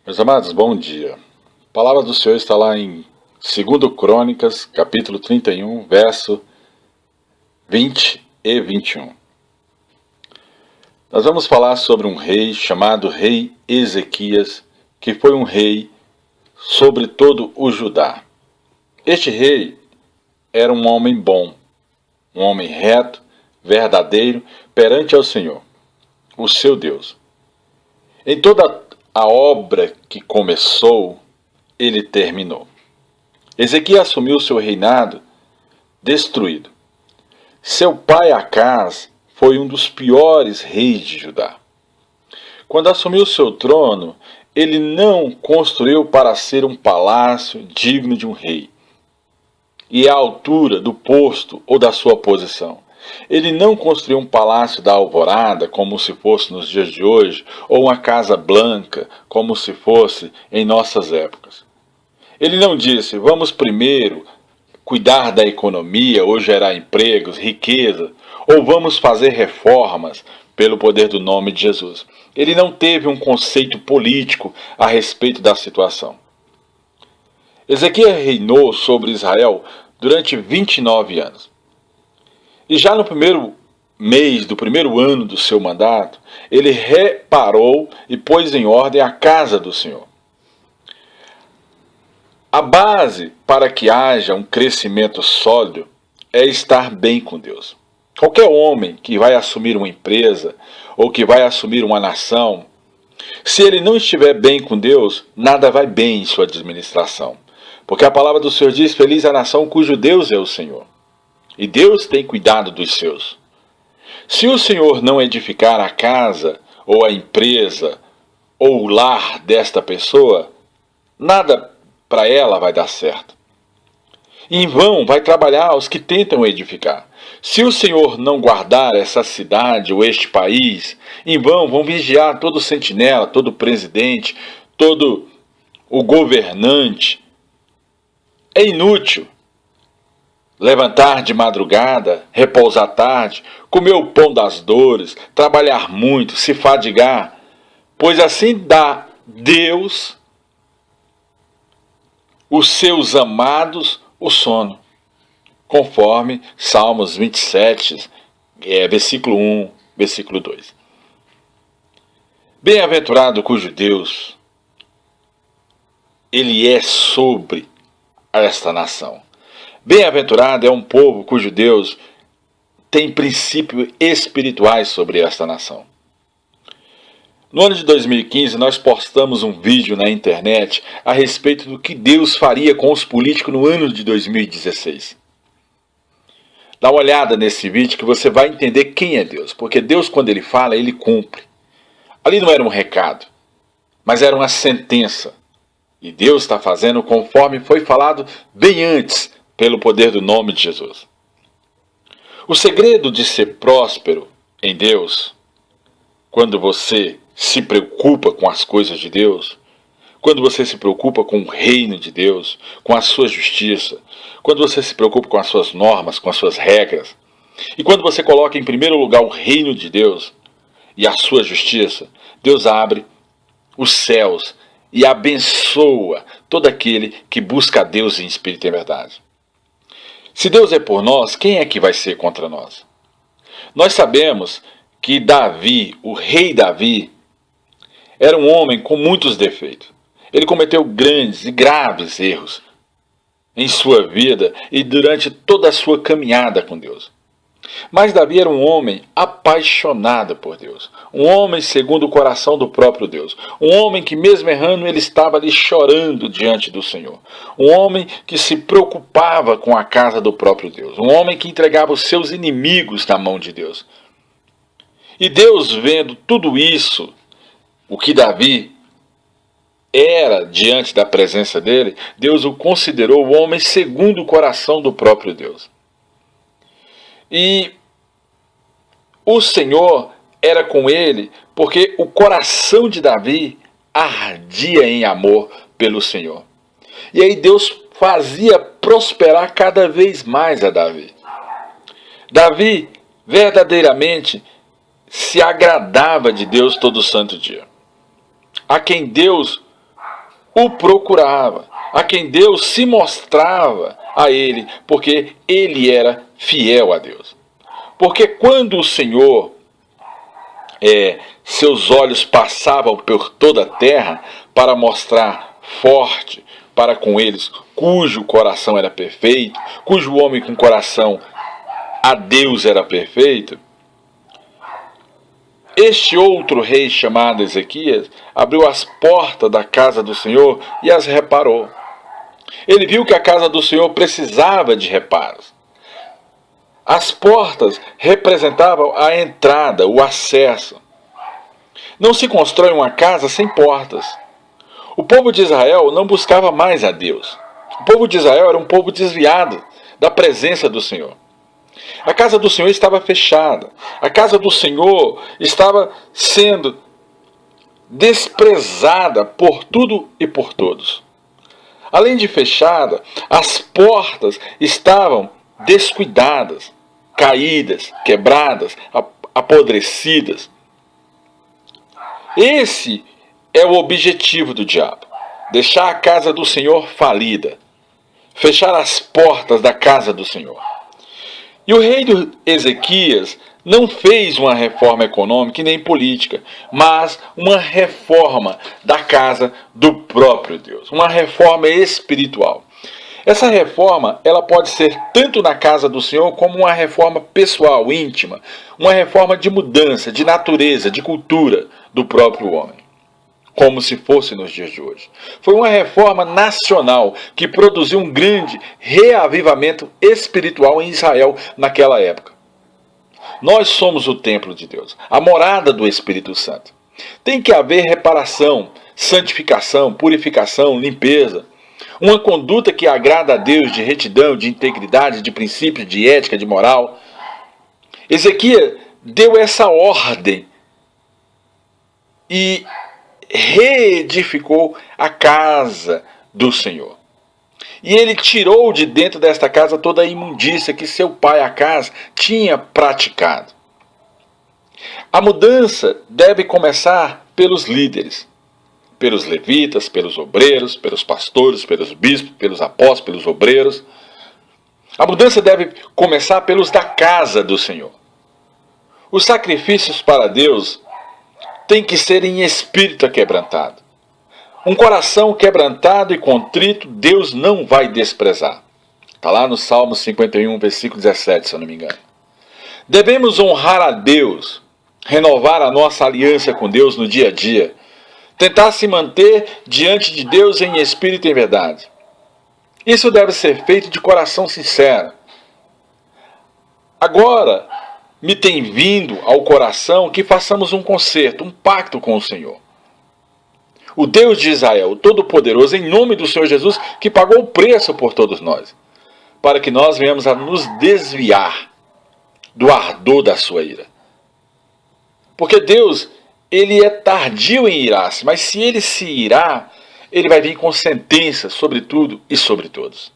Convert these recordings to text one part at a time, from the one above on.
Meus amados, bom dia. A palavra do Senhor está lá em 2 Crônicas, capítulo 31, verso 20 e 21. Nós vamos falar sobre um rei chamado rei Ezequias, que foi um rei sobre todo o Judá. Este rei era um homem bom, um homem reto, verdadeiro, perante ao Senhor, o seu Deus. Em toda a obra que começou, ele terminou. Ezequias assumiu seu reinado destruído. Seu pai Acaz foi um dos piores reis de Judá. Quando assumiu seu trono, ele não construiu para ser um palácio digno de um rei e à altura do posto ou da sua posição. Ele não construiu um palácio da alvorada, como se fosse nos dias de hoje, ou uma casa branca, como se fosse em nossas épocas. Ele não disse, vamos primeiro cuidar da economia ou gerar empregos, riqueza, ou vamos fazer reformas pelo poder do nome de Jesus. Ele não teve um conceito político a respeito da situação. Ezequias reinou sobre Israel durante 29 anos. E já no primeiro mês do primeiro ano do seu mandato, ele reparou e pôs em ordem a casa do Senhor. A base para que haja um crescimento sólido é estar bem com Deus. Qualquer homem que vai assumir uma empresa ou que vai assumir uma nação, se ele não estiver bem com Deus, nada vai bem em sua administração. Porque a palavra do Senhor diz, feliz a nação cujo Deus é o Senhor. E Deus tem cuidado dos seus. Se o Senhor não edificar a casa, ou a empresa, ou o lar desta pessoa, nada para ela vai dar certo. Em vão vai trabalhar os que tentam edificar. Se o Senhor não guardar essa cidade ou este país, em vão vão vigiar todo sentinela, todo presidente, todo o governante. É inútil levantar de madrugada, repousar tarde, comer o pão das dores, trabalhar muito, se fadigar, pois assim dá Deus os seus amados o sono, conforme Salmos 27, versículo 1, versículo 2. Bem-aventurado cujo Deus, ele é sobre esta nação. Bem-aventurado é um povo cujo Deus tem princípios espirituais sobre esta nação. No ano de 2015, nós postamos um vídeo na internet a respeito do que Deus faria com os políticos no ano de 2016. Dá uma olhada nesse vídeo que você vai entender quem é Deus, porque Deus, quando Ele fala, Ele cumpre. Ali não era um recado, mas era uma sentença. E Deus está fazendo conforme foi falado bem antes, pelo poder do nome de Jesus. O segredo de ser próspero em Deus, quando você se preocupa com as coisas de Deus, quando você se preocupa com o reino de Deus, com a sua justiça, quando você se preocupa com as suas normas, com as suas regras, e quando você coloca em primeiro lugar o reino de Deus e a sua justiça, Deus abre os céus e abençoa todo aquele que busca a Deus em espírito e em verdade. Se Deus é por nós, quem é que vai ser contra nós? Nós sabemos que Davi, o rei Davi, era um homem com muitos defeitos. Ele cometeu grandes e graves erros em sua vida e durante toda a sua caminhada com Deus. Mas Davi era um homem apaixonado por Deus, um homem segundo o coração do próprio Deus, um homem que mesmo errando ele estava ali chorando diante do Senhor, um homem que se preocupava com a casa do próprio Deus, um homem que entregava os seus inimigos na mão de Deus. E Deus, vendo tudo isso, o que Davi era diante da presença dele, Deus o considerou o homem segundo o coração do próprio Deus. E o Senhor era com ele, porque o coração de Davi ardia em amor pelo Senhor. E aí Deus fazia prosperar cada vez mais a Davi. Davi verdadeiramente se agradava de Deus todo santo dia. A quem Deus o procurava, a quem Deus se mostrava a ele, porque ele era fiel a Deus. Porque quando o Senhor, seus olhos passavam por toda a terra para mostrar forte para com eles, cujo coração era perfeito, cujo homem com coração a Deus era perfeito, este outro rei chamado Ezequias abriu as portas da casa do Senhor e as reparou. Ele viu que a casa do Senhor precisava de reparos. As portas representavam a entrada, o acesso. Não se constrói uma casa sem portas. O povo de Israel não buscava mais a Deus. O povo de Israel era um povo desviado da presença do Senhor. A casa do Senhor estava fechada. A casa do Senhor estava sendo desprezada por tudo e por todos. Além de fechada, as portas estavam descuidadas, caídas, quebradas, apodrecidas. Esse é o objetivo do diabo: deixar a casa do Senhor falida, fechar as portas da casa do Senhor. E o rei Ezequias não fez uma reforma econômica e nem política, mas uma reforma da casa do próprio Deus, uma reforma espiritual. Essa reforma, ela pode ser tanto na casa do Senhor como uma reforma pessoal, íntima, uma reforma de mudança, de natureza, de cultura do próprio homem, como se fosse nos dias de hoje. Foi uma reforma nacional que produziu um grande reavivamento espiritual em Israel naquela época. Nós somos o templo de Deus, a morada do Espírito Santo. Tem que haver reparação, santificação, purificação, limpeza. Uma conduta que agrada a Deus, de retidão, de integridade, de princípios, de ética, de moral. Ezequias deu essa ordem e reedificou a casa do Senhor. E ele tirou de dentro desta casa toda a imundícia que seu pai Acaz tinha praticado. A mudança deve começar pelos líderes, pelos levitas, pelos obreiros, pelos pastores, pelos bispos, pelos apóstolos, pelos obreiros. A mudança deve começar pelos da casa do Senhor. Os sacrifícios para Deus têm que ser em espírito quebrantado. Um coração quebrantado e contrito, Deus não vai desprezar. Está lá no Salmo 51, versículo 17, se eu não me engano. Devemos honrar a Deus, renovar a nossa aliança com Deus no dia a dia, tentar se manter diante de Deus em espírito e em verdade. Isso deve ser feito de coração sincero. Agora, me tem vindo ao coração que façamos um concerto, um pacto com o Senhor. O Deus de Israel, o Todo-Poderoso, em nome do Senhor Jesus, que pagou o preço por todos nós, para que nós venhamos a nos desviar do ardor da sua ira. Porque Deus, ele é tardio em irar-se, mas se ele se irar, ele vai vir com sentença sobre tudo e sobre todos.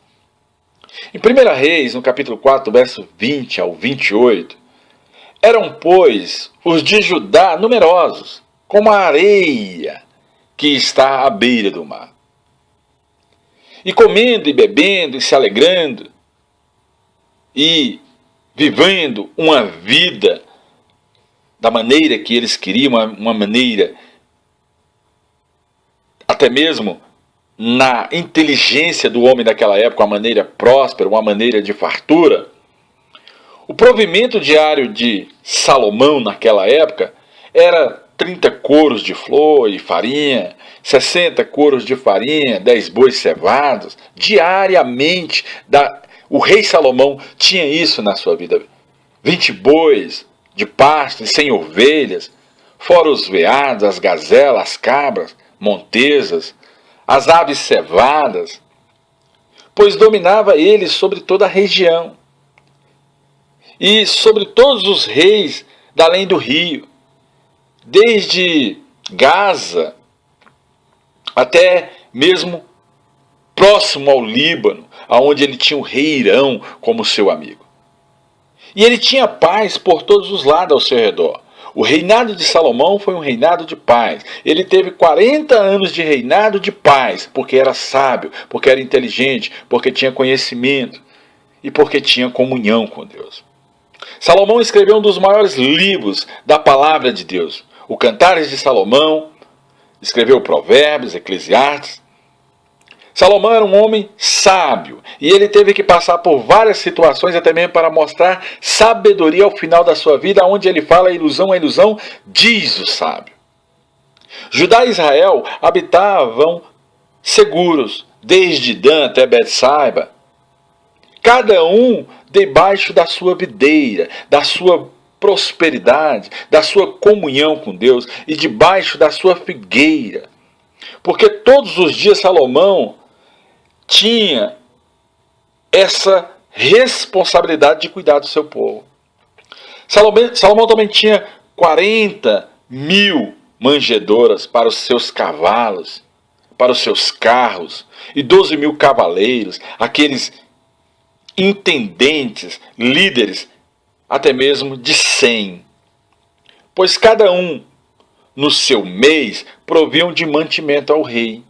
Em 1 Reis, no capítulo 4, verso 20 ao 28, eram, pois, os de Judá numerosos, como a areia que está à beira do mar. E comendo e bebendo e se alegrando e vivendo uma vida da maneira que eles queriam, uma maneira até mesmo na inteligência do homem daquela época, uma maneira próspera, uma maneira de fartura. O provimento diário de Salomão naquela época era 30 coros de flor e farinha, 60 coros de farinha, 10 bois cevados, diariamente. O rei Salomão tinha isso na sua vida. 20 bois de pasto e 100 ovelhas, fora os veados, as gazelas, as cabras, montesas, as aves cevadas, pois dominava ele sobre toda a região e sobre todos os reis da além do rio, desde Gaza até mesmo próximo ao Líbano, aonde ele tinha o rei Irão como seu amigo. E ele tinha paz por todos os lados ao seu redor. O reinado de Salomão foi um reinado de paz. Ele teve 40 anos de reinado de paz, porque era sábio, porque era inteligente, porque tinha conhecimento e porque tinha comunhão com Deus. Salomão escreveu um dos maiores livros da palavra de Deus, o Cantares de Salomão, escreveu Provérbios, Eclesiastes. Salomão era um homem sábio e ele teve que passar por várias situações até mesmo para mostrar sabedoria ao final da sua vida, onde ele fala a ilusão, diz o sábio. Judá e Israel habitavam seguros, desde Dan até Betsaiba, cada um debaixo da sua videira, da sua prosperidade, da sua comunhão com Deus e debaixo da sua figueira. Porque todos os dias Salomão tinha essa responsabilidade de cuidar do seu povo. Salomão também tinha 40.000 manjedoras para os seus cavalos, para os seus carros, e 12.000 cavaleiros, aqueles intendentes, líderes, até mesmo de 100. Pois cada um, no seu mês, proviam de mantimento ao rei.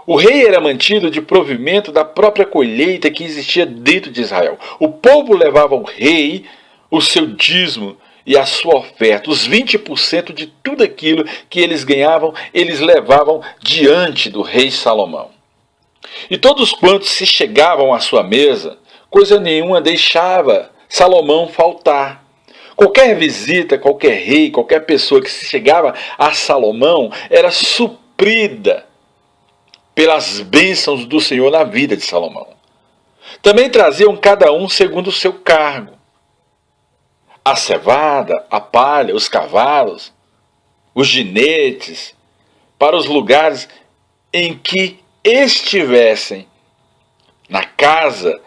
O rei era mantido de provimento da própria colheita que existia dentro de Israel. O povo levava ao rei o seu dízimo e a sua oferta. Os 20% de tudo aquilo que eles ganhavam, eles levavam diante do rei Salomão. E todos quantos se chegavam à sua mesa, coisa nenhuma deixava Salomão faltar. Qualquer visita, qualquer rei, qualquer pessoa que se chegava a Salomão era suprida pelas bênçãos do Senhor na vida de Salomão. Também traziam cada um segundo o seu cargo. A cevada, a palha, os cavalos, os jinetes, para os lugares em que estivessem na casa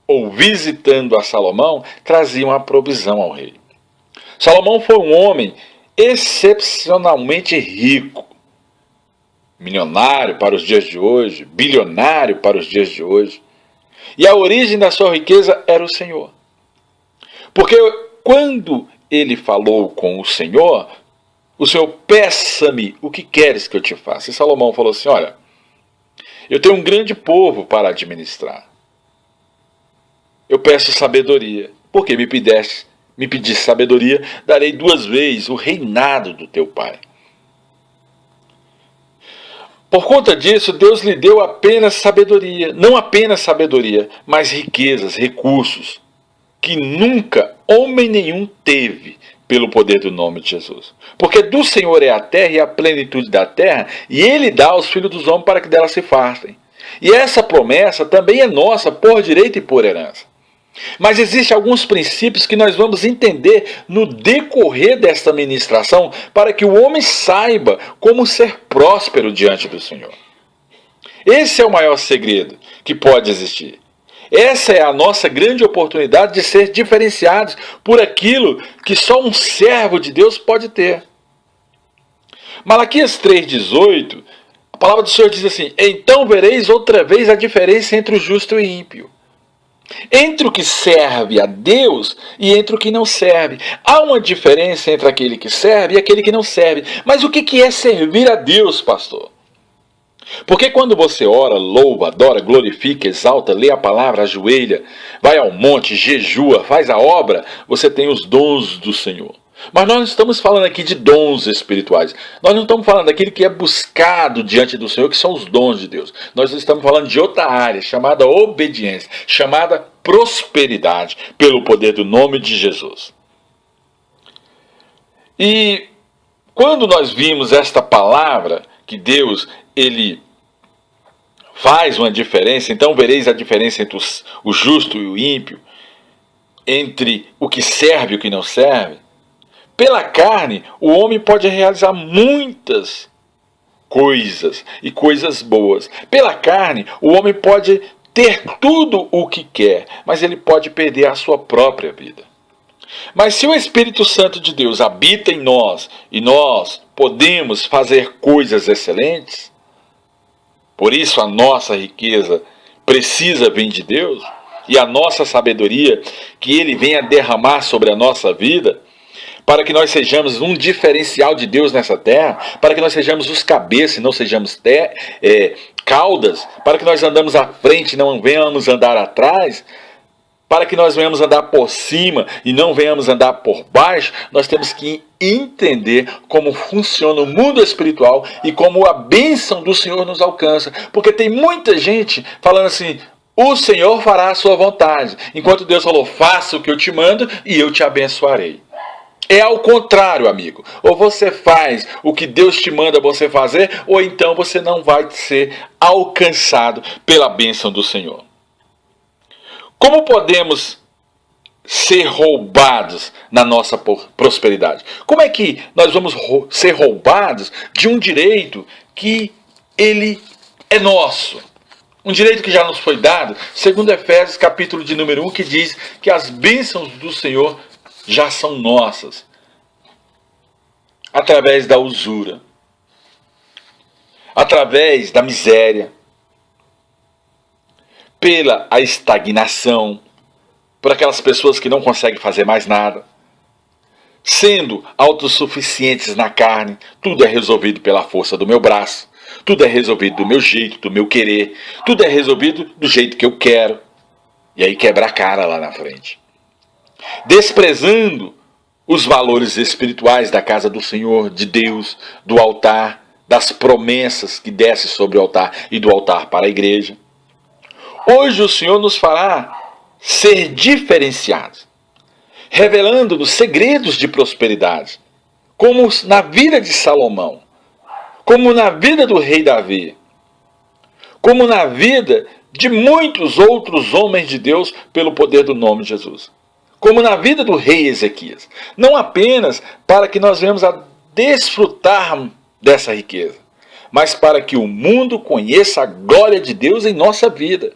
ou visitando a Salomão, traziam a provisão ao rei. Salomão foi um homem excepcionalmente rico. Milionário para os dias de hoje, bilionário para os dias de hoje. E a origem da sua riqueza era o Senhor. Porque quando ele falou com o Senhor, peça-me o que queres que eu te faça. E Salomão falou assim, olha, eu tenho um grande povo para administrar. Eu peço sabedoria. Porque me pedisse sabedoria, darei 2 vezes o reinado do teu pai. Por conta disso, Deus lhe deu apenas sabedoria. Não apenas sabedoria, mas riquezas, recursos, que nunca homem nenhum teve pelo poder do nome de Jesus. Porque do Senhor é a terra e a plenitude da terra, e Ele dá aos filhos dos homens para que dela se fartem. E essa promessa também é nossa por direito e por herança. Mas existem alguns princípios que nós vamos entender no decorrer desta ministração para que o homem saiba como ser próspero diante do Senhor. Esse é o maior segredo que pode existir. Essa é a nossa grande oportunidade de ser diferenciados por aquilo que só um servo de Deus pode ter. Malaquias 3,18, a palavra do Senhor diz assim: então vereis outra vez a diferença entre o justo e o ímpio, entre o que serve a Deus e entre o que não serve. Há uma diferença entre aquele que serve e aquele que não serve. Mas o que é servir a Deus, pastor? Porque quando você ora, louva, adora, glorifica, exalta, lê a palavra, ajoelha, vai ao monte, jejua, faz a obra, você tem os dons do Senhor. Mas nós não estamos falando aqui de dons espirituais. Nós não estamos falando daquilo que é buscado diante do Senhor, que são os dons de Deus. Nós estamos falando de outra área, chamada obediência, chamada prosperidade, pelo poder do nome de Jesus. E quando nós vimos esta palavra, que Deus, Ele faz uma diferença, então vereis a diferença entre o justo e o ímpio, entre o que serve e o que não serve. Pela carne, o homem pode realizar muitas coisas e coisas boas. Pela carne, o homem pode ter tudo o que quer, mas ele pode perder a sua própria vida. Mas se o Espírito Santo de Deus habita em nós e nós podemos fazer coisas excelentes, por isso a nossa riqueza precisa vir de Deus e a nossa sabedoria que Ele venha derramar sobre a nossa vida, para que nós sejamos um diferencial de Deus nessa terra, para que nós sejamos os cabeças e não sejamos caudas, para que nós andamos à frente e não venhamos andar atrás, para que nós venhamos andar por cima e não venhamos andar por baixo, nós temos que entender como funciona o mundo espiritual e como a bênção do Senhor nos alcança. Porque tem muita gente falando assim: o Senhor fará a sua vontade, enquanto Deus falou: faça o que eu te mando e eu te abençoarei. É ao contrário, amigo. Ou você faz o que Deus te manda você fazer, ou então você não vai ser alcançado pela bênção do Senhor. Como podemos ser roubados na nossa prosperidade? Como é que nós vamos ser roubados de um direito que ele é nosso? Um direito que já nos foi dado, segundo Efésios, capítulo de número 1, que diz que as bênçãos do Senhor já são nossas, através da usura, através da miséria, pela a estagnação, por aquelas pessoas que não conseguem fazer mais nada, sendo autossuficientes na carne. Tudo é resolvido pela força do meu braço, tudo é resolvido do meu jeito, do meu querer, tudo é resolvido do jeito que eu quero, e aí quebra a cara lá na frente, desprezando os valores espirituais da casa do Senhor, de Deus, do altar, das promessas que desce sobre o altar e do altar para a igreja. Hoje o Senhor nos fará ser diferenciados, revelando-nos segredos de prosperidade, como na vida de Salomão, como na vida do rei Davi, como na vida de muitos outros homens de Deus pelo poder do nome de Jesus, como na vida do rei Ezequias. Não apenas para que nós venhamos a desfrutar dessa riqueza, mas para que o mundo conheça a glória de Deus em nossa vida,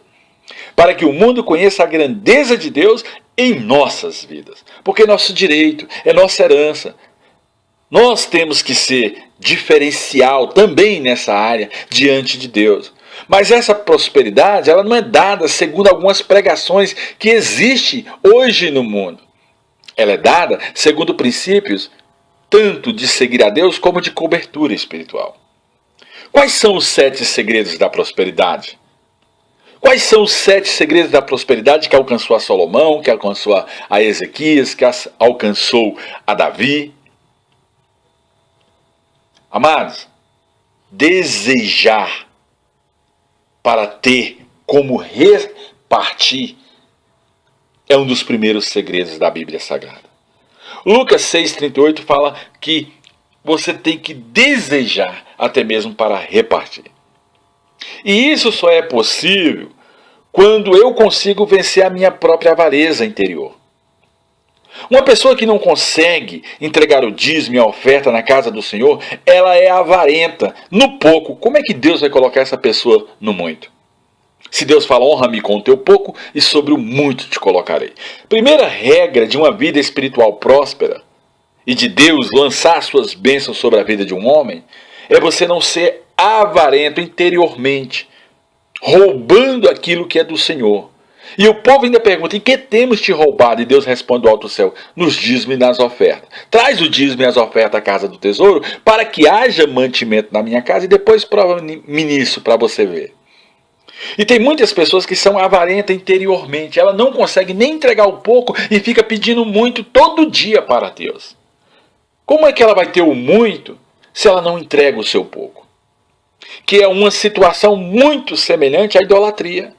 para que o mundo conheça a grandeza de Deus em nossas vidas, porque é nosso direito, é nossa herança. Nós temos que ser diferencial também nessa área diante de Deus. Mas essa prosperidade, ela não é dada segundo algumas pregações que existem hoje no mundo. Ela é dada segundo princípios tanto de seguir a Deus como de cobertura espiritual. Quais são os 7 segredos da prosperidade? Quais são os 7 segredos da prosperidade que alcançou a Salomão, que alcançou a Ezequias, que alcançou a Davi? Amados, desejar para ter como repartir é um dos primeiros segredos da Bíblia Sagrada. Lucas 6,38 fala que você tem que desejar até mesmo para repartir. E isso só é possível quando eu consigo vencer a minha própria avareza interior. Uma pessoa que não consegue entregar o dízimo e a oferta na casa do Senhor, ela é avarenta no pouco. Como é que Deus vai colocar essa pessoa no muito? Se Deus fala: honra-me com o teu pouco e sobre o muito te colocarei. Primeira regra de uma vida espiritual próspera e de Deus lançar suas bênçãos sobre a vida de um homem é você não ser avarento interiormente, roubando aquilo que é do Senhor. E o povo ainda pergunta: em que temos te roubado? E Deus responde do alto céu: nos dízimos e nas ofertas. Traz o dízimo e as ofertas à casa do tesouro, para que haja mantimento na minha casa, e depois prova-me nisso para você ver. E tem muitas pessoas que são avarentas interiormente. Ela não consegue nem entregar o pouco e fica pedindo muito todo dia para Deus. Como é que ela vai ter o muito se ela não entrega o seu pouco? Que é uma situação muito semelhante à idolatria.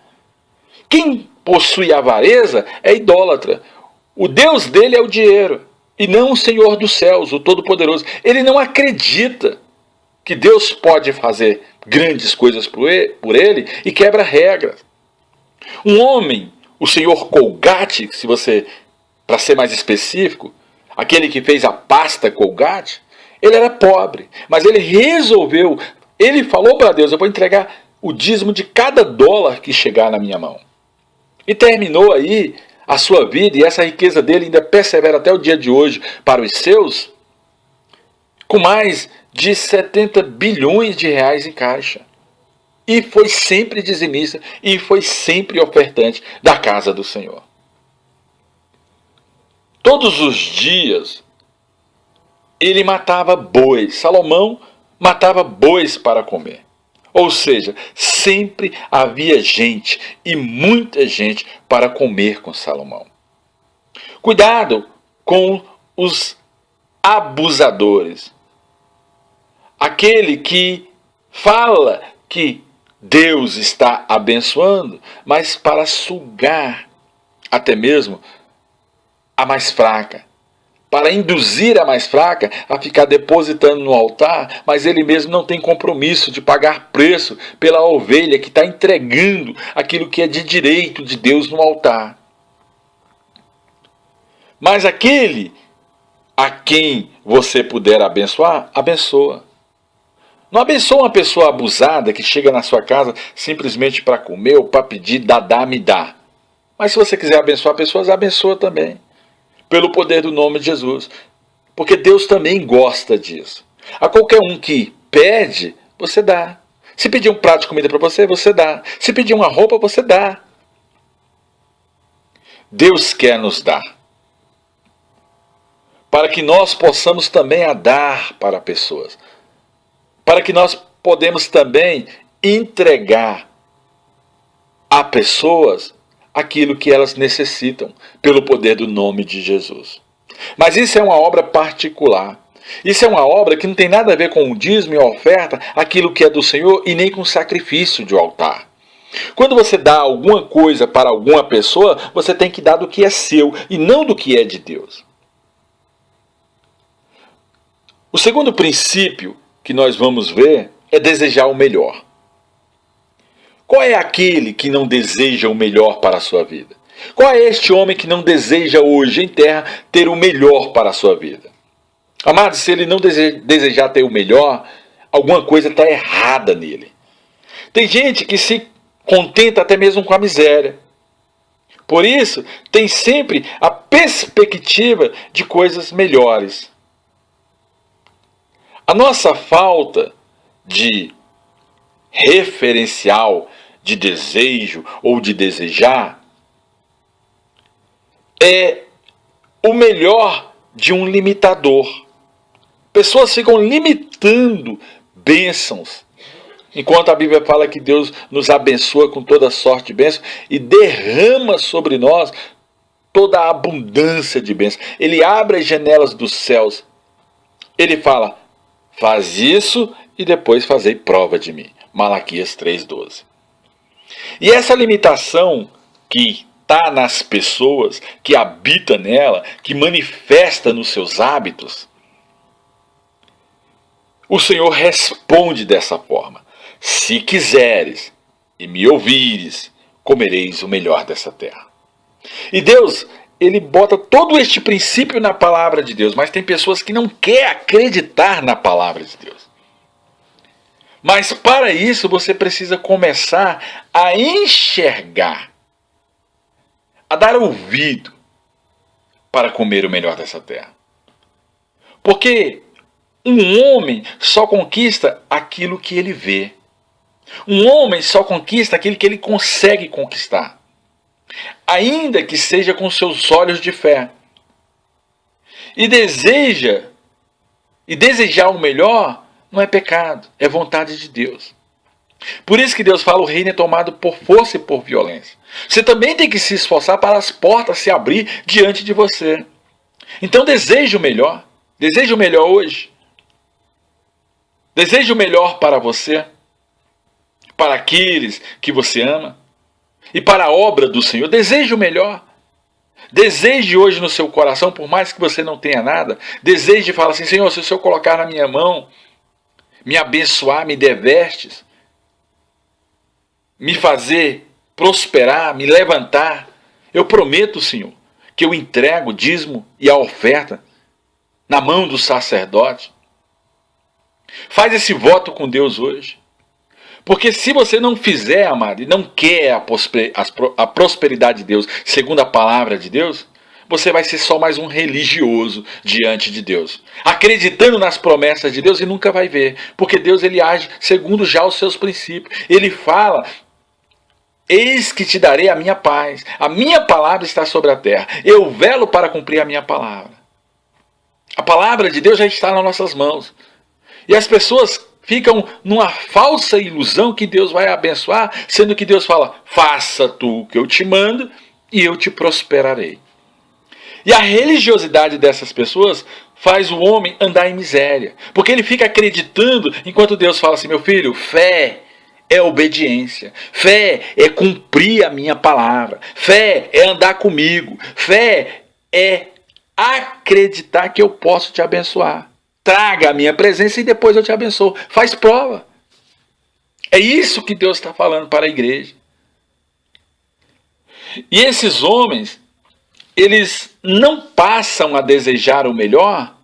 Quem possui avareza é idólatra. O Deus dele é o dinheiro e não o Senhor dos céus, o Todo-Poderoso. Ele não acredita que Deus pode fazer grandes coisas por ele e quebra regras. Um homem, o senhor Colgate, se você, para ser mais específico, aquele que fez a pasta Colgate, ele era pobre, mas ele resolveu, ele falou para Deus: eu vou entregar o dízimo de cada dólar que chegar na minha mão. E terminou aí a sua vida, e essa riqueza dele ainda persevera até o dia de hoje para os seus, com mais de 70 bilhões de reais em caixa. E foi sempre dizimista e foi sempre ofertante da casa do Senhor. Todos os dias ele matava bois. Salomão matava bois para comer. Ou seja, sempre havia gente, e muita gente, para comer com Salomão. Cuidado com os abusadores. Aquele que fala que Deus está abençoando, mas para sugar até mesmo a mais fraca. Para induzir a mais fraca a ficar depositando no altar, mas ele mesmo não tem compromisso de pagar preço pela ovelha que está entregando aquilo que é de direito de Deus no altar. Mas aquele a quem você puder abençoar, abençoa. Não abençoa uma pessoa abusada que chega na sua casa simplesmente para comer ou para pedir dá, me dá. Mas se você quiser abençoar pessoas, abençoa também. Pelo poder do nome de Jesus. Porque Deus também gosta disso. A qualquer um que pede, você dá. Se pedir um prato de comida para você, você dá. Se pedir uma roupa, você dá. Deus quer nos dar. Para que nós possamos também a dar para pessoas. Para que nós podemos também entregar a pessoas aquilo que elas necessitam, pelo poder do nome de Jesus. Mas isso é uma obra particular. Isso é uma obra que não tem nada a ver com o dízimo e a oferta, aquilo que é do Senhor, e nem com o sacrifício de altar. Quando você dá alguma coisa para alguma pessoa, você tem que dar do que é seu e não do que é de Deus. O segundo princípio que nós vamos ver é desejar o melhor. Qual é aquele que não deseja o melhor para a sua vida? Qual é este homem que não deseja hoje em terra ter o melhor para a sua vida? Amados, se ele não desejar ter o melhor, alguma coisa está errada nele. Tem gente que se contenta até mesmo com a miséria. Por isso, tem sempre a perspectiva de coisas melhores. A nossa falta de referencial de desejo ou de desejar é o melhor de um limitador. Pessoas ficam limitando bênçãos, enquanto a Bíblia fala que Deus nos abençoa com toda sorte de bênçãos e derrama sobre nós toda a abundância de bênçãos. Ele abre as janelas dos céus. Ele fala, faz isso e depois fazei prova de mim. Malaquias 3,12. E essa limitação que está nas pessoas, que habita nela, que manifesta nos seus hábitos, o Senhor responde dessa forma. Se quiseres e me ouvires, comereis o melhor dessa terra. E Deus, ele bota todo este princípio na palavra de Deus, mas tem pessoas que não querem acreditar na palavra de Deus. Mas para isso você precisa começar a enxergar, a dar ouvido para comer o melhor dessa terra. Porque um homem só conquista aquilo que ele vê. Um homem só conquista aquilo que ele consegue conquistar. Ainda que seja com seus olhos de fé. E desejar o melhor não é pecado, é vontade de Deus. Por isso que Deus fala, o reino é tomado por força e por violência. Você também tem que se esforçar para as portas se abrir diante de você. Então deseje o melhor. Deseje o melhor hoje. Deseje o melhor para você. Para aqueles que você ama. E para a obra do Senhor. Deseje o melhor. Deseje hoje no seu coração, por mais que você não tenha nada. Deseje e fala assim, Senhor, se o Senhor colocar na minha mão, me abençoar, me der vestes, me fazer prosperar, me levantar, eu prometo, Senhor, que eu entrego o dízimo e a oferta na mão do sacerdote. Faz esse voto com Deus hoje. Porque se você não fizer, amado, e não quer a prosperidade de Deus, segundo a palavra de Deus, você vai ser só mais um religioso diante de Deus, acreditando nas promessas de Deus e nunca vai ver, porque Deus ele age segundo já os seus princípios. Ele fala, eis que te darei a minha palavra está sobre a terra, eu velo para cumprir a minha palavra. A palavra de Deus já está nas nossas mãos. E as pessoas ficam numa falsa ilusão que Deus vai abençoar, sendo que Deus fala, faça tu o que eu te mando e eu te prosperarei. E a religiosidade dessas pessoas faz o homem andar em miséria, porque ele fica acreditando enquanto Deus fala assim, meu filho, fé é obediência, fé é cumprir a minha palavra, fé é andar comigo, fé é acreditar que eu posso te abençoar. Traga a minha presença e depois eu te abençoo. Faz prova. É isso que Deus está falando para a igreja. E esses homens, eles não passam a desejar o melhor,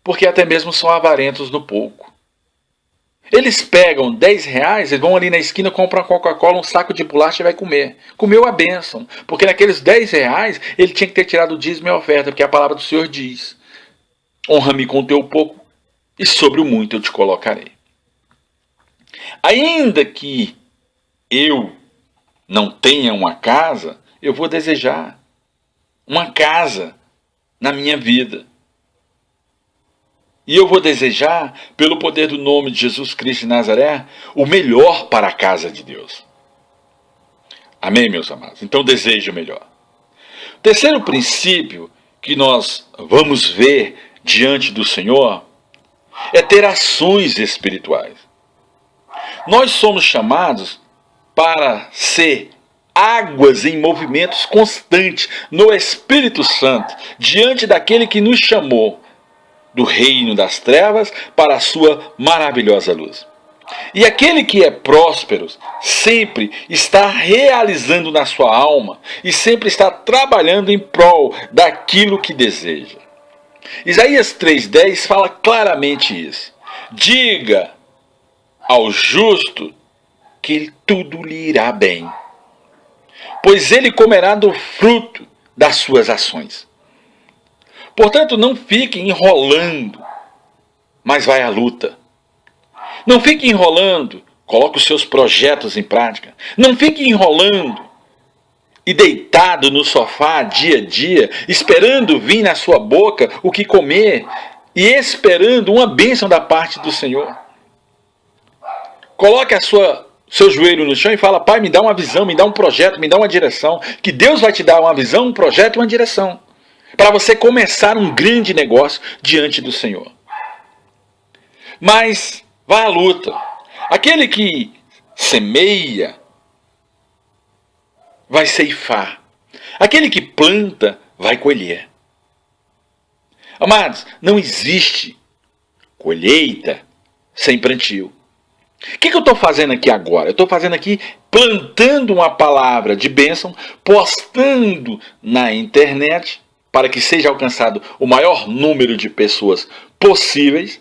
porque até mesmo são avarentos no pouco. Eles pegam 10 reais, eles vão ali na esquina, compram uma Coca-Cola, um saco de bolacha e vai comer. Comeu a bênção. Porque naqueles 10 reais, ele tinha que ter tirado o dízimo e a oferta, porque a palavra do Senhor diz, honra-me com o teu pouco, e sobre o muito eu te colocarei. Ainda que eu não tenha uma casa, eu vou desejar uma casa na minha vida. E eu vou desejar, pelo poder do nome de Jesus Cristo de Nazaré, o melhor para a casa de Deus. Amém, meus amados? Então desejo o melhor. O terceiro princípio que nós vamos ver diante do Senhor é ter ações espirituais. Nós somos chamados para ser águas em movimentos constantes no Espírito Santo, diante daquele que nos chamou do reino das trevas para a sua maravilhosa luz. E aquele que é próspero sempre está realizando na sua alma e sempre está trabalhando em prol daquilo que deseja. Isaías 3,10 fala claramente isso. Diga ao justo que tudo lhe irá bem, pois ele comerá do fruto das suas ações. Portanto, não fique enrolando, mas vai à luta. Não fique enrolando, coloque os seus projetos em prática. Não fique enrolando e deitado no sofá dia a dia, esperando vir na sua boca o que comer e esperando uma bênção da parte do Senhor. Coloque seu joelho no chão e fala, Pai, me dá uma visão, me dá um projeto, me dá uma direção. Que Deus vai te dar uma visão, um projeto e uma direção, para você começar um grande negócio diante do Senhor. Mas vá à luta. Aquele que semeia vai ceifar. Aquele que planta vai colher. Amados, não existe colheita sem plantio. O que eu estou fazendo aqui agora? Eu estou fazendo aqui, plantando uma palavra de bênção, postando na internet, para que seja alcançado o maior número de pessoas possíveis,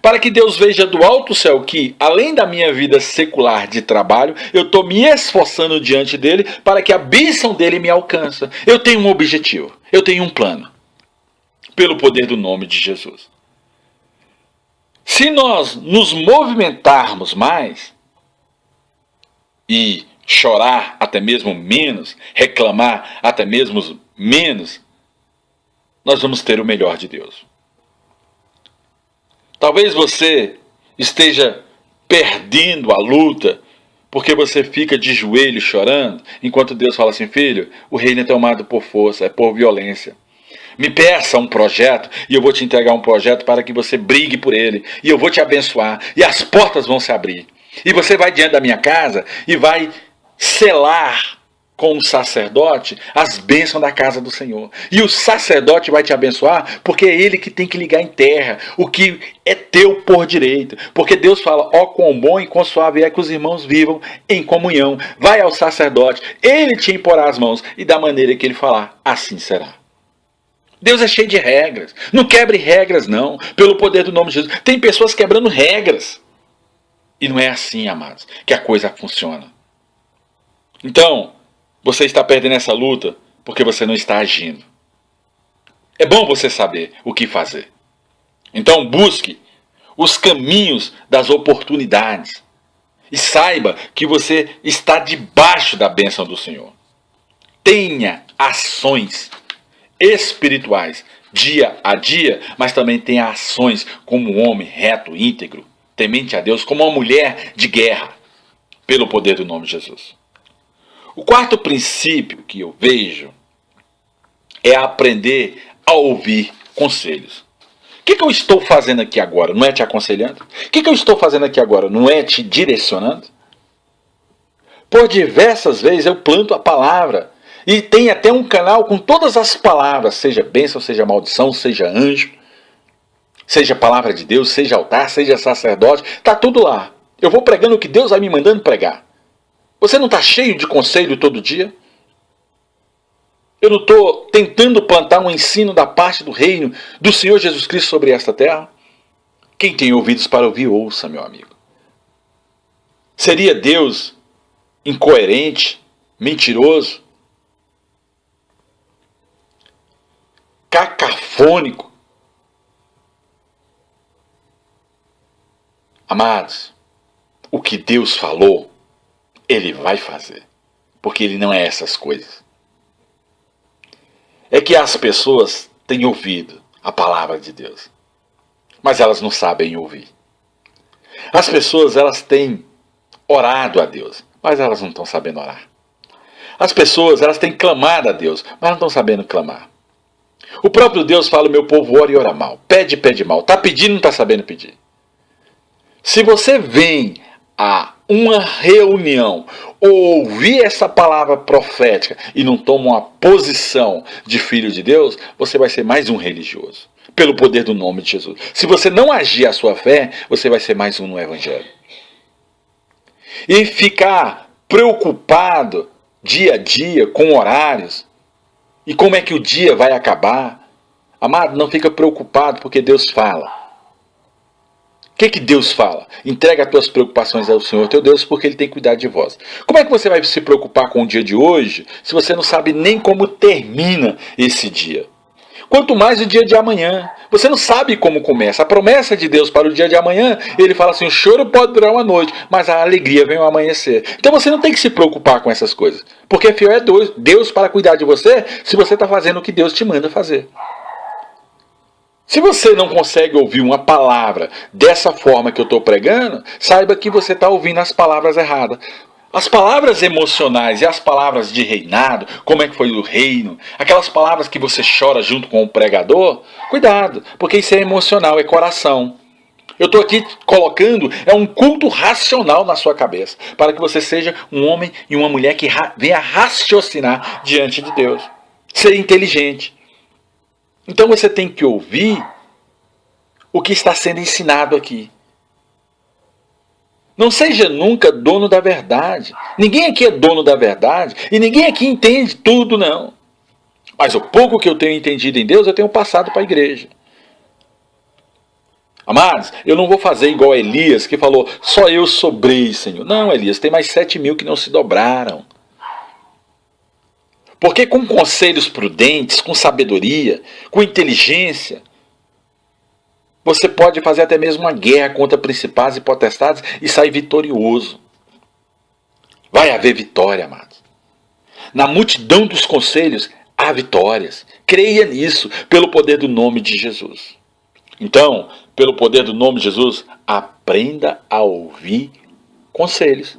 para que Deus veja do alto céu que, além da minha vida secular de trabalho, eu estou me esforçando diante dele para que a bênção dele me alcance. Eu tenho um objetivo, eu tenho um plano, pelo poder do nome de Jesus. Se nós nos movimentarmos mais e chorar até mesmo menos, reclamar até mesmo menos, nós vamos ter o melhor de Deus. Talvez você esteja perdendo a luta porque você fica de joelho chorando, enquanto Deus fala assim, filho, o reino é tomado por força, é por violência. Me peça um projeto e eu vou te entregar um projeto para que você brigue por ele. E eu vou te abençoar e as portas vão se abrir. E você vai diante da minha casa e vai selar com o sacerdote as bênçãos da casa do Senhor. E o sacerdote vai te abençoar porque é ele que tem que ligar em terra o que é teu por direito. Porque Deus fala, ó quão bom e quão suave é que os irmãos vivam em comunhão. Vai ao sacerdote, ele te imporá as mãos e da maneira que ele falar, assim será. Deus é cheio de regras. Não quebre regras, não. Pelo poder do nome de Jesus. Tem pessoas quebrando regras. E não é assim, amados, que a coisa funciona. Então, você está perdendo essa luta porque você não está agindo. É bom você saber o que fazer. Então, busque os caminhos das oportunidades. E saiba que você está debaixo da bênção do Senhor. Tenha ações espirituais dia a dia, mas também tem ações como um homem reto, íntegro, temente a Deus, como uma mulher de guerra, pelo poder do nome de Jesus. O quarto princípio que eu vejo é aprender a ouvir conselhos. O que eu estou fazendo aqui agora? Não é te aconselhando? O que eu estou fazendo aqui agora? Não é te direcionando? Por diversas vezes eu planto a palavra. E tem até um canal com todas as palavras, seja bênção, seja maldição, seja anjo, seja palavra de Deus, seja altar, seja sacerdote, está tudo lá. Eu vou pregando o que Deus vai me mandando pregar. Você não está cheio de conselho todo dia? Eu não estou tentando plantar um ensino da parte do reino do Senhor Jesus Cristo sobre esta terra? Quem tem ouvidos para ouvir, ouça, meu amigo. Seria Deus incoerente, mentiroso, cacafônico? Amados, o que Deus falou, Ele vai fazer, porque Ele não é essas coisas. É que as pessoas têm ouvido a palavra de Deus, mas elas não sabem ouvir. As pessoas, elas têm orado a Deus, mas elas não estão sabendo orar. As pessoas, elas têm clamado a Deus, mas não estão sabendo clamar. O próprio Deus fala: meu povo ora e ora mal, pede, pede mal, está pedindo, não está sabendo pedir. Se você vem a uma reunião ou ouvir essa palavra profética e não toma uma posição de filho de Deus, você vai ser mais um religioso, pelo poder do nome de Jesus. Se você não agir a sua fé, você vai ser mais um no evangelho. E ficar preocupado dia a dia com horários e como é que o dia vai acabar, amado, não fica preocupado, porque Deus fala. O que Deus fala? Entrega as tuas preocupações ao Senhor teu Deus, porque Ele tem cuidado de vós. Como é que você vai se preocupar com o dia de hoje, se você não sabe nem como termina esse dia? Quanto mais o dia de amanhã. Você não sabe como começa. A promessa de Deus para o dia de amanhã, Ele fala assim: o choro pode durar uma noite, mas a alegria vem ao amanhecer. Então você não tem que se preocupar com essas coisas, porque fiel é Deus para cuidar de você, se você está fazendo o que Deus te manda fazer. Se você não consegue ouvir uma palavra dessa forma que eu estou pregando, saiba que você está ouvindo as palavras erradas. As palavras emocionais e as palavras de reinado, como é que foi o reino, aquelas palavras que você chora junto com o pregador, cuidado, porque isso é emocional, é coração. Eu estou aqui colocando, é um culto racional na sua cabeça, para que você seja um homem e uma mulher que venha raciocinar diante de Deus, ser inteligente. Então você tem que ouvir o que está sendo ensinado aqui. Não seja nunca dono da verdade. Ninguém aqui é dono da verdade e ninguém aqui entende tudo, não. Mas o pouco que eu tenho entendido em Deus, eu tenho passado para a igreja. Amados, eu não vou fazer igual a Elias, que falou: só eu sobrei, Senhor. Não, Elias, tem mais 7.000 que não se dobraram. Porque com conselhos prudentes, com sabedoria, com inteligência, você pode fazer até mesmo uma guerra contra principados e potestades e sair vitorioso. Vai haver vitória, amados. Na multidão dos conselhos há vitórias. Creia nisso, pelo poder do nome de Jesus. Então, pelo poder do nome de Jesus, aprenda a ouvir conselhos.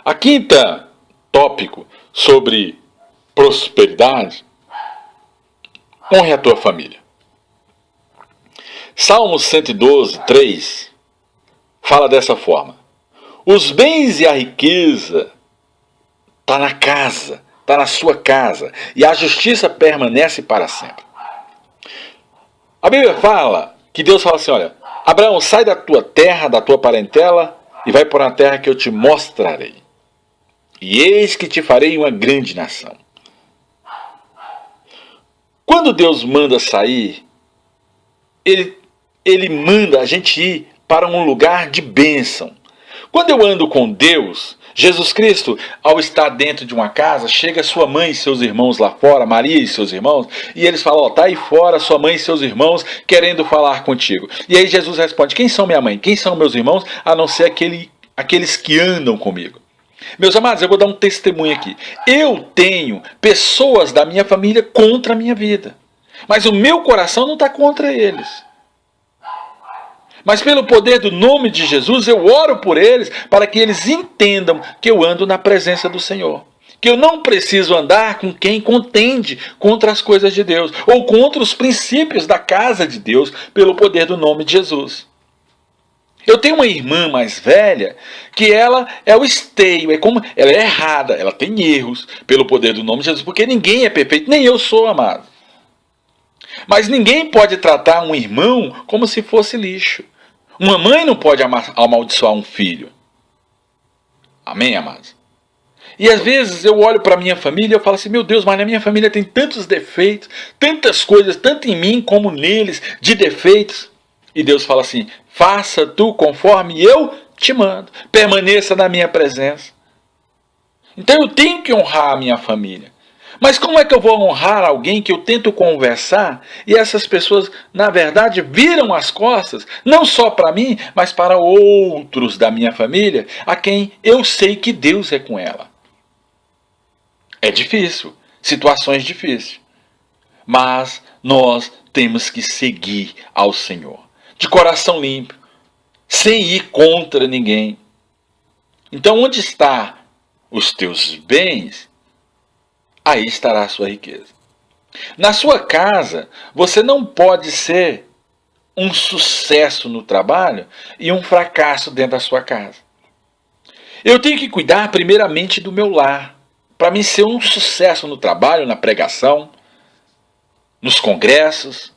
A quinta tópico sobre prosperidade: honre a tua família. Salmo 112, 3 fala dessa forma: os bens e a riqueza está na casa, está na sua casa, e a justiça permanece para sempre. A Bíblia fala que Deus fala assim: olha, Abraão, sai da tua terra, da tua parentela, e vai para uma terra que eu te mostrarei. E eis que te farei uma grande nação. Quando Deus manda sair, Ele manda a gente ir para um lugar de bênção. Quando eu ando com Deus, Jesus Cristo, ao estar dentro de uma casa, chega sua mãe e seus irmãos lá fora, Maria e seus irmãos, e eles falam: ó, tá aí fora sua mãe e seus irmãos querendo falar contigo. E aí Jesus responde: quem são minha mãe? Quem são meus irmãos? A não ser aqueles que andam comigo. Meus amados, eu vou dar um testemunho aqui. Eu tenho pessoas da minha família contra a minha vida, mas o meu coração não está contra eles. Mas pelo poder do nome de Jesus, eu oro por eles para que eles entendam que eu ando na presença do Senhor. Que eu não preciso andar com quem contende contra as coisas de Deus ou contra os princípios da casa de Deus pelo poder do nome de Jesus. Eu tenho uma irmã mais velha que ela é o esteio, ela é errada, ela tem erros pelo poder do nome de Jesus, porque ninguém é perfeito, nem eu sou, amado. Mas ninguém pode tratar um irmão como se fosse lixo. Uma mãe não pode amaldiçoar um filho. Amém, amados? E às vezes eu olho para a minha família e eu falo assim, meu Deus, mas na minha família tem tantos defeitos, tantas coisas, tanto em mim como neles, de defeitos. E Deus fala assim, faça tu conforme eu te mando, permaneça na minha presença. Então eu tenho que honrar a minha família. Mas como é que eu vou honrar alguém que eu tento conversar e essas pessoas, na verdade, viram as costas, não só para mim, mas para outros da minha família, a quem eu sei que Deus é com ela? É difícil, situações difíceis. Mas nós temos que seguir ao Senhor, de coração limpo, sem ir contra ninguém. Então onde está os teus bens, aí estará a sua riqueza. Na sua casa, você não pode ser um sucesso no trabalho e um fracasso dentro da sua casa. Eu tenho que cuidar primeiramente do meu lar, para mim ser um sucesso no trabalho, na pregação, nos congressos,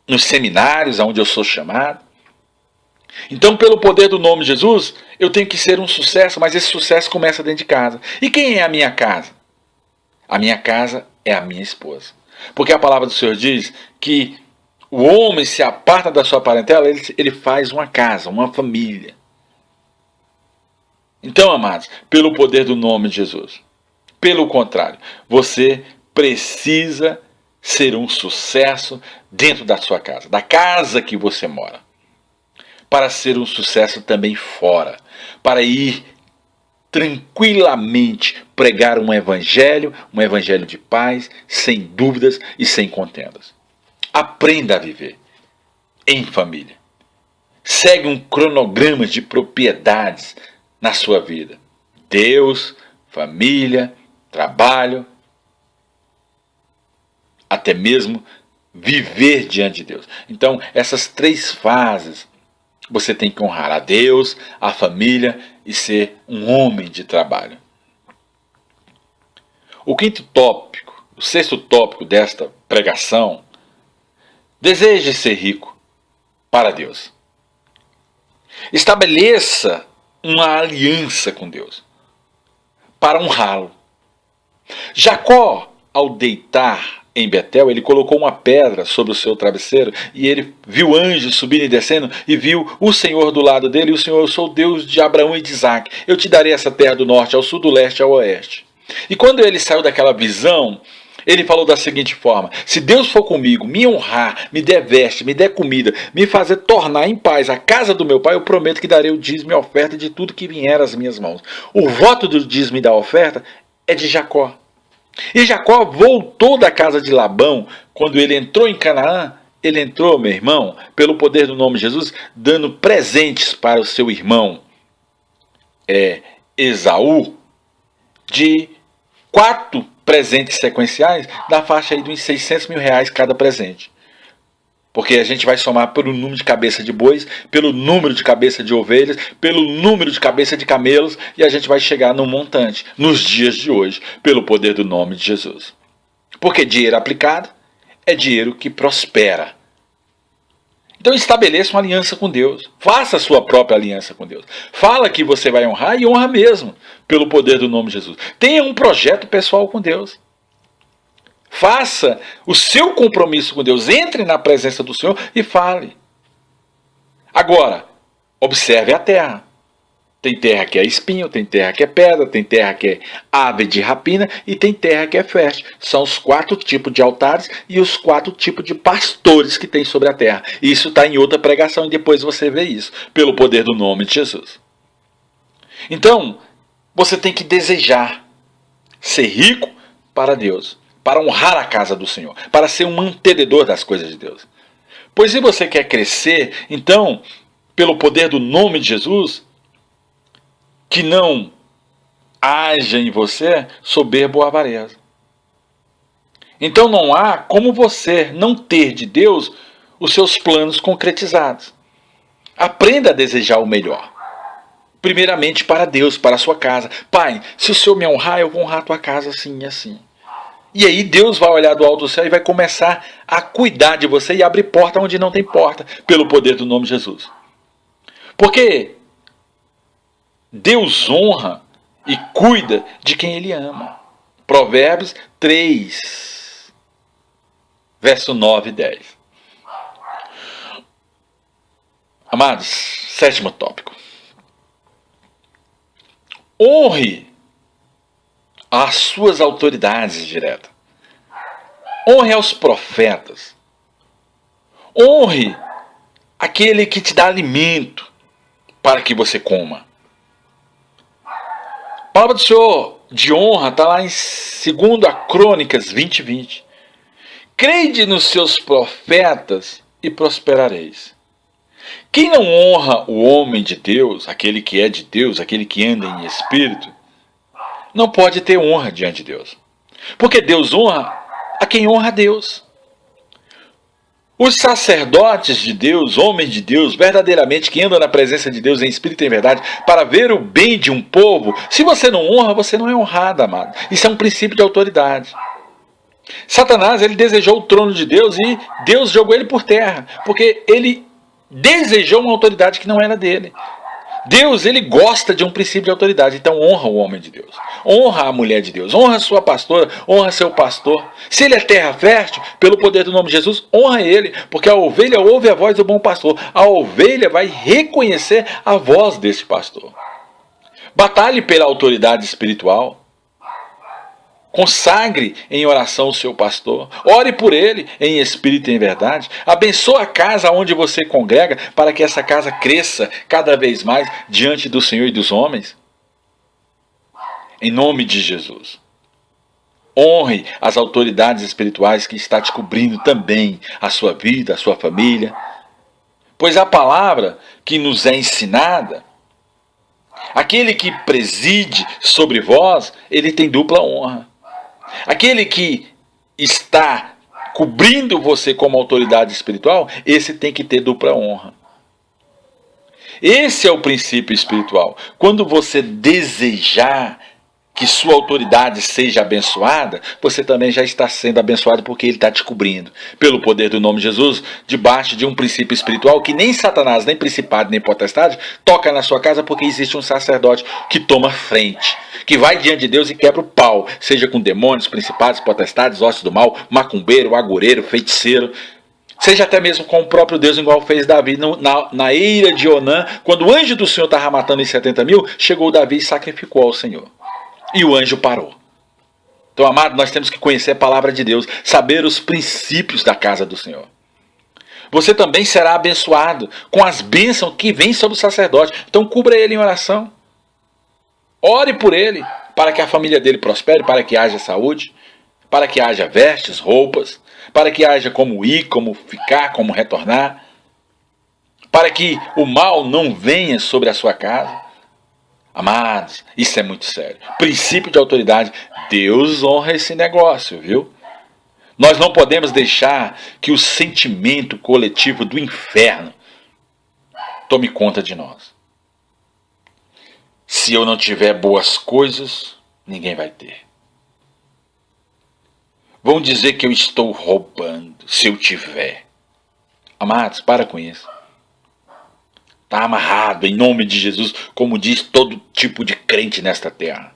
nos seminários onde eu sou chamado. Então, pelo poder do nome de Jesus, eu tenho que ser um sucesso, mas esse sucesso começa dentro de casa. E quem é a minha casa? A minha casa é a minha esposa. Porque a palavra do Senhor diz que o homem se aparta da sua parentela, ele faz uma casa, uma família. Então, amados, pelo poder do nome de Jesus, pelo contrário, você precisa ser um sucesso dentro da sua casa, da casa que você mora, para ser um sucesso também fora, para ir tranquilamente pregar um evangelho de paz, sem dúvidas e sem contendas. Aprenda a viver em família. Segue um cronograma de propriedades na sua vida. Deus, família, trabalho, até mesmo viver diante de Deus. Então, essas 3 fases, você tem que honrar a Deus, a família e ser um homem de trabalho. O 5º tópico, o 6º tópico desta pregação, deseje ser rico para Deus. Estabeleça uma aliança com Deus para honrá-lo. Jacó, ao deitar em Betel, ele colocou uma pedra sobre o seu travesseiro e ele viu anjos subindo e descendo e viu o Senhor do lado dele. E o Senhor: eu sou o Deus de Abraão e de Isaac. Eu te darei essa terra do norte ao sul, do leste ao oeste. E quando ele saiu daquela visão, ele falou da seguinte forma: se Deus for comigo, me honrar, me der veste, me der comida, me fazer tornar em paz a casa do meu pai, eu prometo que darei o dízimo e a oferta de tudo que vier às minhas mãos. O voto do dízimo e da oferta é de Jacó. E Jacó voltou da casa de Labão. Quando ele entrou em Canaã, ele entrou, meu irmão, pelo poder do nome de Jesus, dando presentes para o seu irmão Esaú, de 4 presentes sequenciais, da faixa aí de uns 600 mil reais cada presente. Porque a gente vai somar pelo número de cabeça de bois, pelo número de cabeça de ovelhas, pelo número de cabeça de camelos, e a gente vai chegar num montante, nos dias de hoje, pelo poder do nome de Jesus. Porque dinheiro aplicado é dinheiro que prospera. Então estabeleça uma aliança com Deus. Faça a sua própria aliança com Deus. Fala que você vai honrar e honra mesmo, pelo poder do nome de Jesus. Tenha um projeto pessoal com Deus. Faça o seu compromisso com Deus. Entre na presença do Senhor e fale. Agora, observe a terra. Tem terra que é espinho, tem terra que é pedra, tem terra que é ave de rapina e tem terra que é fértil. São os 4 tipos de altares e os 4 tipos de pastores que tem sobre a terra. Isso está em outra pregação e depois você vê isso, pelo poder do nome de Jesus. Então, você tem que desejar ser rico para Deus, para honrar a casa do Senhor, para ser um mantenedor das coisas de Deus. Pois se você quer crescer, então, pelo poder do nome de Jesus, que não haja em você soberba ou avareza. Então não há como você não ter de Deus os seus planos concretizados. Aprenda a desejar o melhor. Primeiramente para Deus, para a sua casa. Pai, se o Senhor me honrar, eu vou honrar a tua casa assim e assim. E aí Deus vai olhar do alto do céu e vai começar a cuidar de você e abrir porta onde não tem porta, pelo poder do nome de Jesus. Porque Deus honra e cuida de quem Ele ama. Provérbios 3, verso 9 e 10. Amados, sétimo tópico. Honre as suas autoridades diretas. Honre aos profetas. Honre aquele que te dá alimento para que você coma. A palavra do Senhor de honra está lá em 2 Crônicas 20:20. Crede nos seus profetas e prosperareis. Quem não honra o homem de Deus, aquele que é de Deus, aquele que anda em espírito, não pode ter honra diante de Deus. Porque Deus honra a quem honra a Deus. Os sacerdotes de Deus, homens de Deus, verdadeiramente que andam na presença de Deus em espírito e em verdade, para ver o bem de um povo, se você não honra, você não é honrado, amado. Isso é um princípio de autoridade. Satanás, ele desejou o trono de Deus e Deus jogou ele por terra, porque ele desejou uma autoridade que não era dele. Deus, ele gosta de um princípio de autoridade, então honra o homem de Deus, honra a mulher de Deus, honra a sua pastora, honra seu pastor. Se ele é terra fértil, pelo poder do nome de Jesus, honra ele, porque a ovelha ouve a voz do bom pastor, a ovelha vai reconhecer a voz desse pastor. Batalhe pela autoridade espiritual. Consagre em oração o seu pastor. Ore por ele em espírito e em verdade. Abençoe a casa onde você congrega para que essa casa cresça cada vez mais diante do Senhor e dos homens. Em nome de Jesus. Honre as autoridades espirituais que está te cobrindo também a sua vida, a sua família. Pois a palavra que nos é ensinada, aquele que preside sobre vós, ele tem dupla honra. Aquele que está cobrindo você como autoridade espiritual, esse tem que ter dupla honra. Esse é o princípio espiritual. Quando você desejar que sua autoridade seja abençoada, você também já está sendo abençoado porque ele está te cobrindo. Pelo poder do nome de Jesus, debaixo de um princípio espiritual que nem Satanás, nem principado, nem potestade toca na sua casa, porque existe um sacerdote que toma frente, que vai diante de Deus e quebra o pau, seja com demônios, principados, potestades, hostes do mal, macumbeiro, agoreiro, feiticeiro, seja até mesmo com o próprio Deus, igual fez Davi na eira de Onã, quando o anjo do Senhor estava matando os 70.000, chegou Davi e sacrificou ao Senhor. E o anjo parou. Então, amado, nós temos que conhecer a palavra de Deus, saber os princípios da casa do Senhor. Você também será abençoado com as bênçãos que vêm sobre o sacerdote. Então, cubra ele em oração. Ore por ele, para que a família dele prospere, para que haja saúde, para que haja vestes, roupas, para que haja como ir, como ficar, como retornar, para que o mal não venha sobre a sua casa. Amados, isso é muito sério. Princípio de autoridade, Deus honra esse negócio, viu? Nós não podemos deixar que o sentimento coletivo do inferno tome conta de nós. Se eu não tiver boas coisas, ninguém vai ter. Vão dizer que eu estou roubando, se eu tiver. Amados, para com isso. Está amarrado em nome de Jesus, como diz todo tipo de crente nesta terra.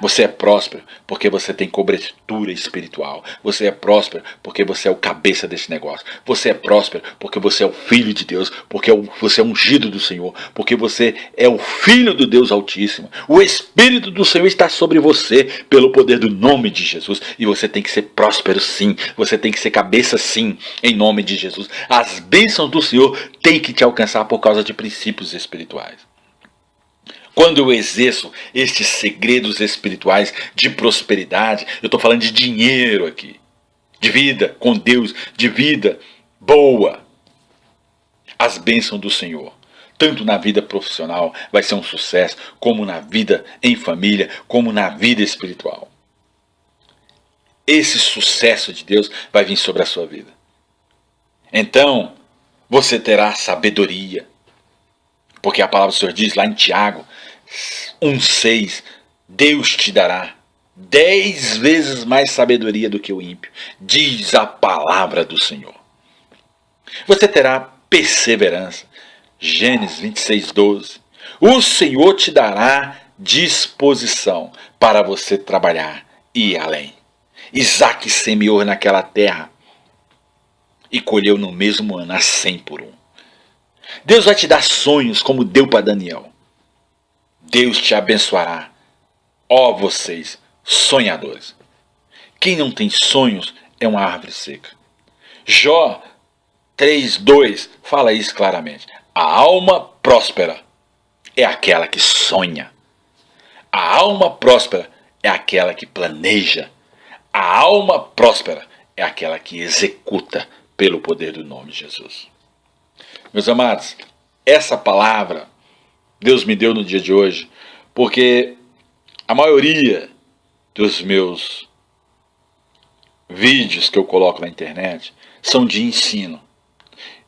Você é próspero porque você tem cobertura espiritual. Você é próspero porque você é o cabeça desse negócio. Você é próspero porque você é o filho de Deus, porque você é ungido do Senhor, porque você é o filho do Deus Altíssimo. O Espírito do Senhor está sobre você pelo poder do nome de Jesus. E você tem que ser próspero sim. Você tem que ser cabeça sim, em nome de Jesus. As bênçãos do Senhor têm que te alcançar por causa de princípios espirituais. Quando eu exerço estes segredos espirituais de prosperidade, eu estou falando de dinheiro aqui, de vida com Deus, de vida boa. As bênçãos do Senhor, tanto na vida profissional, vai ser um sucesso, como na vida em família, como na vida espiritual. Esse sucesso de Deus vai vir sobre a sua vida. Então, você terá sabedoria. Porque a palavra do Senhor diz lá em Tiago 1,6, Deus te dará 10 vezes mais sabedoria do que o ímpio. Diz a palavra do Senhor. Você terá perseverança. Gênesis 26:12. O Senhor te dará disposição para você trabalhar e ir além. Isaac semeou naquela terra e colheu no mesmo ano a 100 por 1. Deus vai te dar sonhos como deu para Daniel. Deus te abençoará. Ó vocês, sonhadores. Quem não tem sonhos é uma árvore seca. Jó 3:2 fala isso claramente. A alma próspera é aquela que sonha. A alma próspera é aquela que planeja. A alma próspera é aquela que executa pelo poder do nome de Jesus. Meus amados, essa palavra Deus me deu no dia de hoje, porque a maioria dos meus vídeos que eu coloco na internet são de ensino.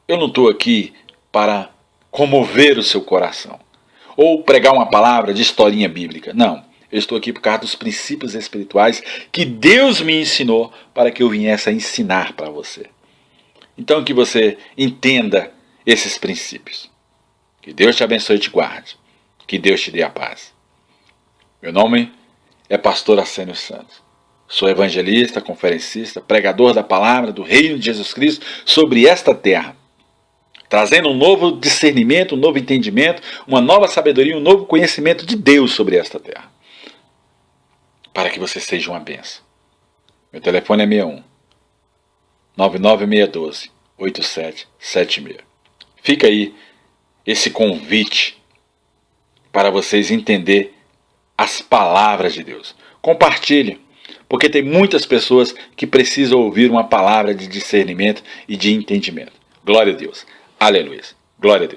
Eu não estou aqui para comover o seu coração ou pregar uma palavra de historinha bíblica. Não, eu estou aqui por causa dos princípios espirituais que Deus me ensinou para que eu viesse a ensinar para você. Então que você entenda esses princípios. Que Deus te abençoe e te guarde. Que Deus te dê a paz. Meu nome é Pastor Assênio Santos. Sou evangelista, conferencista, pregador da palavra do Reino de Jesus Cristo sobre esta terra. Trazendo um novo discernimento, um novo entendimento, uma nova sabedoria, um novo conhecimento de Deus sobre esta terra. Para que você seja uma bênção. Meu telefone é 61 99612 8776. Fica aí esse convite para vocês entenderem as palavras de Deus. Compartilhe, porque tem muitas pessoas que precisam ouvir uma palavra de discernimento e de entendimento. Glória a Deus. Aleluia. Glória a Deus.